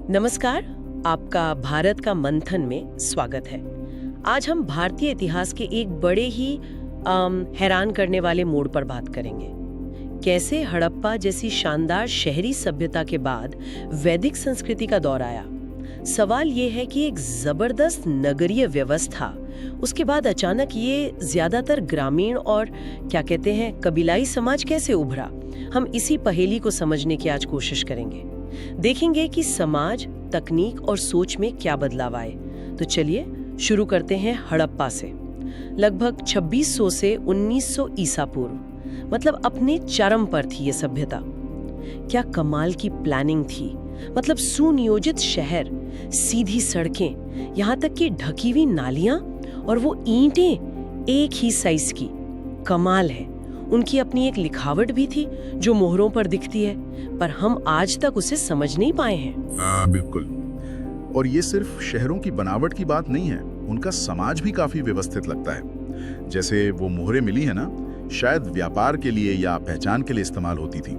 नमस्कार, आपका भारत का मंथन में स्वागत है। आज हम भारतीय इतिहास के एक बड़े ही हैरान करने वाले मोड़ पर बात करेंगे। कैसे हड़प्पा जैसी शानदार शहरी सभ्यता के बाद वैदिक संस्कृति का दौर आया। सवाल ये है कि एक जबरदस्त नगरीय व्यवस्था, उसके बाद अचानक ये ज्यादातर ग्रामीण और क्या कहते हैं कबीलाई समाज कैसे उभरा। हम इसी पहेली को समझने की आज कोशिश करेंगे। देखेंगे कि समाज, तकनीक और सोच में क्या बदलाव आए। तो चलिए शुरू करते हैं हड़प्पा से। लगभग 2600 से 1900 ईसा पूर्व, मतलब अपने चरम पर थी ये सभ्यता। क्या कमाल की प्लानिंग थी। मतलब सुनियोजित शहर, सीधी सड़कें, यहाँ तक कि ढकी हुई नालियां और वो ईंटें एक ही साइज की। कमाल है। उनकी अपनी एक लिखावट भी थी जो मोहरों पर दिखती है, पर हम आज तक उसे समझ नहीं पाए हैं। बिल्कुल। और ये सिर्फ शहरों की बनावट की बात नहीं है, उनका समाज भी काफी व्यवस्थित लगता है। जैसे वो मोहरें मिली है ना, शायद व्यापार के लिए या पहचान के लिए इस्तेमाल होती थी।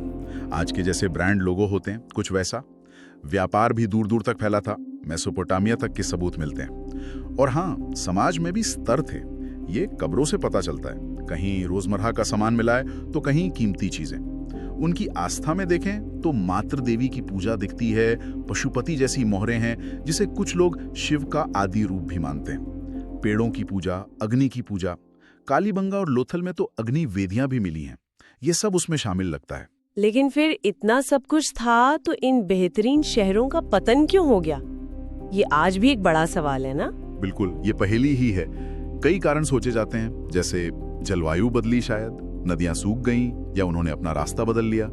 आज के जैसे ब्रांड लोगो होते हैं, कुछ वैसा। व्यापार भी दूर दूर तक फैला था, मेसोपोटामिया तक के सबूत मिलते हैं। और हाँ, समाज में भी स्तर थे, ये कब्रों से पता चलता है। कहीं रोजमर्रा का सामान मिला है तो कहीं कीमती चीजें। उनकी आस्था में देखें तो मातृ देवी की पूजा दिखती है, पशुपति जैसी मोहरें हैं जिसे कुछ लोग शिव का आदि रूप भी मानते हैं। पेड़ों की पूजा, अग्नि की पूजा, कालीबंगा और लोथल में तो अग्नि वेदियां भी मिली हैं। ये सब उसमें शामिल लगता है। लेकिन फिर इतना सब कुछ था तो इन बेहतरीन शहरों का पतन क्यों हो गया? ये आज भी एक बड़ा सवाल है ना। बिल्कुल, ये पहेली ही है। कई कारण सोचे जाते हैं, जैसे जलवायु बदली, शायद नदियां सूख गईं या उन्होंने अपना रास्ता बदल लिया।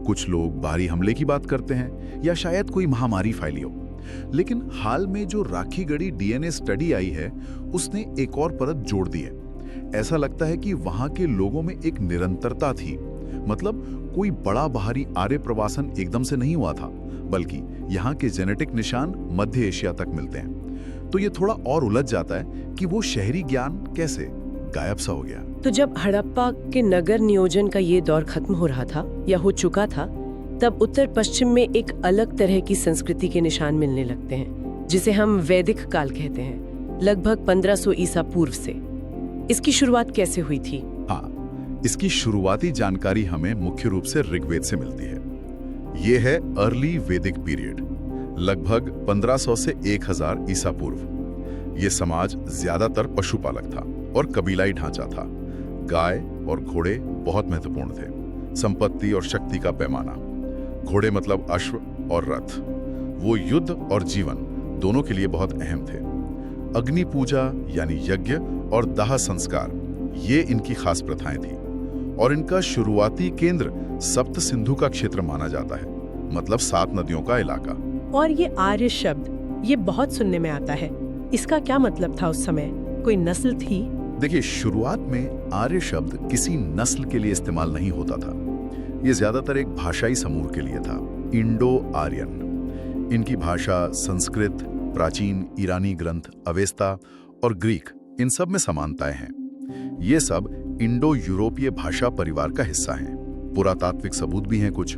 कुछ लोग बाहरी हमले की बात करते हैं, या शायद कोई महामारी फैली हो। लेकिन हाल में जो राखी गढ़ी डीएनए स्टडी आई है, उसने एक और परत जोड़ दी है। ऐसा लगता है कि वहां के लोगों में एक निरंतरता थी। मतलब कोई बड़ा बाहरी आर्य प्रवासन एकदम से नहीं हुआ था, बल्कि यहाँ के जेनेटिक निशान मध्य एशिया तक मिलते हैं। तो ये थोड़ा और उलझ जाता है कि वो शहरी ज्ञान कैसे गायब सा हो गया। तो जब हड़प्पा के नगर नियोजन का ये दौर खत्म हो रहा था या हो चुका था, तब उत्तर पश्चिम में एक अलग तरह की संस्कृति के निशान मिलने लगते हैं, जिसे हम वैदिक काल कहते हैं, लगभग 1500 ईसा पूर्व से। इसकी शुरुआत कैसे हुई थी? हाँ, इसकी शुरुआती जानकारी हमें मुख्य रूप से ऋग्वेद से मिलती है। ये है अर्ली वैदिक पीरियड, लगभग 1500 से 1000 ईसा पूर्व। ये समाज ज्यादातर पशुपालक था और कबीलाई ढांचा था। गाय और घोड़े बहुत महत्वपूर्ण थे, संपत्ति और शक्ति का पैमाना। घोड़े मतलब अश्व और रथ। वो युद्ध और जीवन दोनों के लिए बहुत अहम थे। अग्नि पूजा यानी यज्ञ और दाह संस्कार, ये इनकी खास प्रथाएं थी। और इनका शुरुआती केंद्र सप्त सिंधु का क्षेत्र माना जाता है, मतलब 7 नदियों का इलाका। और ये आर्य शब्द, ये बहुत सुनने में आता है। इसका क्या मतलब था उस समय? कोई नस्ल थी? देखिए, शुरुआत में आर्य शब्द किसी नस्ल के लिए इस्तेमाल नहीं होता था। ये ज्यादातर एक भाषाई समूह के लिए था, इंडो आर्यन। इनकी भाषा संस्कृत, प्राचीन ईरानी ग्रंथ अवेस्ता और ग्रीक, इन सब में समानताएं हैं। ये सब इंडो यूरोपीय भाषा परिवार का हिस्सा हैं। पुरातात्विक सबूत भी हैं कुछ,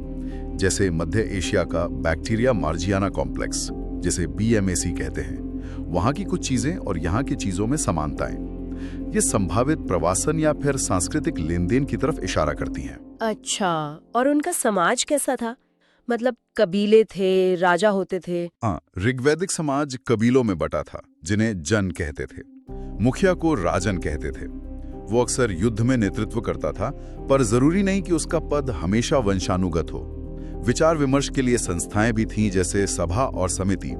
जैसे मध्य एशिया का बैक्टीरिया मार्जियाना कॉम्प्लेक्स, जिसे BMAC कहते हैं। वहां की कुछ चीजें और यहाँ की चीजों में समानताएं, ये संभावित प्रवासन या फिर सांस्कृतिक लेनदेन की तरफ इशारा करती हैं। अच्छा, और उनका समाज कैसा था? मतलब कबीले थे, राजा होते थे? हाँ, ऋग्वैदिक समाज कबीलों में बटा था, जिन्हें जन कहते थे। मुखिया को राजन कहते थे। वो अक्सर युद्ध में नेतृत्व करता था, पर जरूरी नहीं कि उसका पद हमेशा वंशानुगत हो। विचार विमर्श के लिए संस्थाएं भी थीं, जैसे सभा और समिति।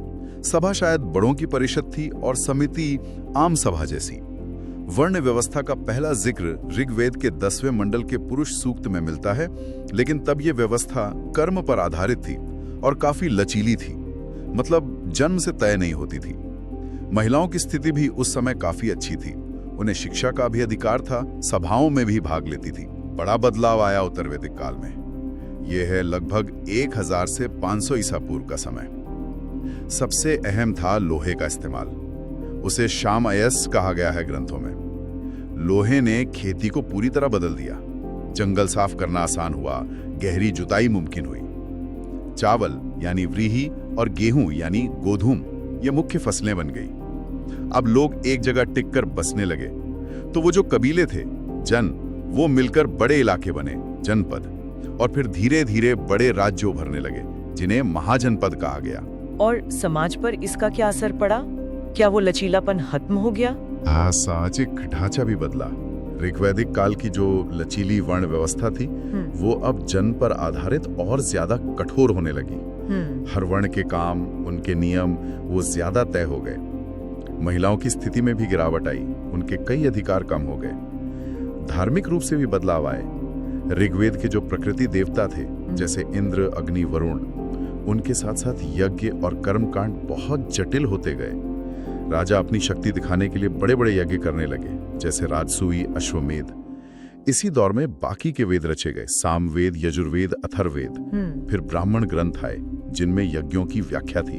सभा शायद बड़ों की परिषद थी और समिति आम सभा जैसी। वर्ण व्यवस्था का पहला जिक्र ऋग्वेद के 10वें मंडल के पुरुष सूक्त में मिलता है, लेकिन तब ये व्यवस्था कर्म पर आधारित थी और काफी लचीली थी। मतलब जन्म से तय नहीं होती थी। महिलाओं की स्थिति भी उस समय काफी अच्छी थी। उन्हें शिक्षा का भी अधिकार था, सभाओं में भी भाग लेती थी। बड़ा बदलाव आया उत्तर वैदिक काल में। यह है लगभग 1000 से 500 ईसा पूर्व का समय। सबसे अहम था लोहे का इस्तेमाल। उसे शाम अयस कहा गया है ग्रंथों में। लोहे ने खेती को पूरी तरह बदल दिया। जंगल साफ करना आसान हुआ, गहरी जुताई मुमकिन हुई। चावल यानी व्रीहि और गेहूं यानी गोधूम ये मुख्य फसलें बन गई। अब लोग एक जगह टिककर बसने लगे, तो वो जो कबीले थे, जन, वो मिलकर बड़े इलाके बने, जनपद, और फिर धीरे धीरे बड़े राज्य उभरने लगे, जिन्हें महाजनपद कहा गया। और समाज पर इसका क्या असर पड़ा? क्या वो लचीलापन खत्म हो गया? सामाजिक ढांचा भी बदला। ऋग्वैदिक काल की जो लचीली वर्ण व्यवस्था थी, वो अब जन पर आधारित और ज्यादा कठोर होने लगी। हर वर्ण के काम, उनके नियम वो ज्यादा तय हो गए। महिलाओं की स्थिति में भी गिरावट आई, उनके कई अधिकार कम हो गए। धार्मिक रूप से भी बदलाव आए। ऋग्वेद के जो प्रकृति देवता थे, जैसे इंद्र, अग्नि, वरुण, उनके साथ साथ यज्ञ और कर्मकांड बहुत जटिल होते गए। राजा अपनी शक्ति दिखाने के लिए बड़े बड़े यज्ञ करने लगे, जैसे राजसूय, अश्वमेध। इसी दौर में बाकी के वेद रचे गए, सामवेद, यजुर्वेद, अथर्ववेद। फिर ब्राह्मण ग्रंथ आए, जिनमें यज्ञों की व्याख्या थी।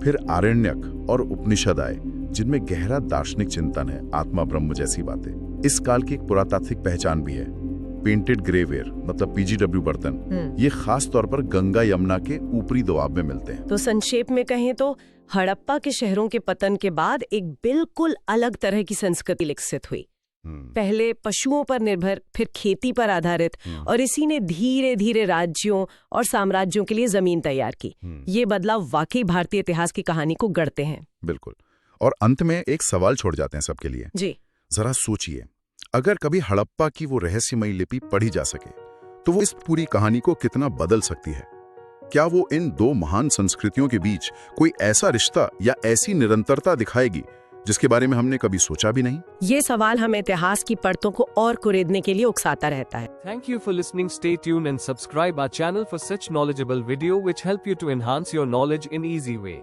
फिर आरण्यक और उपनिषद आए, जिनमें गहरा दार्शनिक चिंतन है, आत्मा ब्रह्म जैसी बातें। इस काल की एक पुरातात्विक पहचान भी है, पेंटेड ग्रेवेयर, मतलब पीजीडब्ल्यू बर्तन। ये खास तौर पर गंगा यमुना के ऊपरी दोआब में मिलते हैं। तो संक्षेप में कहें तो हड़प्पा के शहरों के पतन के बाद एक बिल्कुल अलग तरह की संस्कृति विकसित हुई। पहले पशुओं पर निर्भर, फिर खेती पर आधारित, और इसी ने धीरे धीरे राज्यों और साम्राज्यों के लिए जमीन तैयार की। ये बदलाव वाकई भारतीय इतिहास की कहानी को गढ़ते हैं। बिल्कुल। और अंत में एक सवाल छोड़ जाते हैं सबके लिए। जी, जरा सोचिए, अगर कभी हड़प्पा की वो रहस्यमयी लिपि पढ़ी जा सके, तो वो इस पूरी कहानी को कितना बदल सकती है। क्या वो इन दो महान संस्कृतियों के बीच कोई ऐसा रिश्ता या ऐसी निरंतरता दिखाएगी जिसके बारे में हमने कभी सोचा भी नहीं? ये सवाल हमें इतिहास की परतों को और कुरेदने के लिए उकसाता रहता है। Thank you for listening. Stay tuned and subscribe our channel for such knowledgeable video which help you to enhance your knowledge in easy way.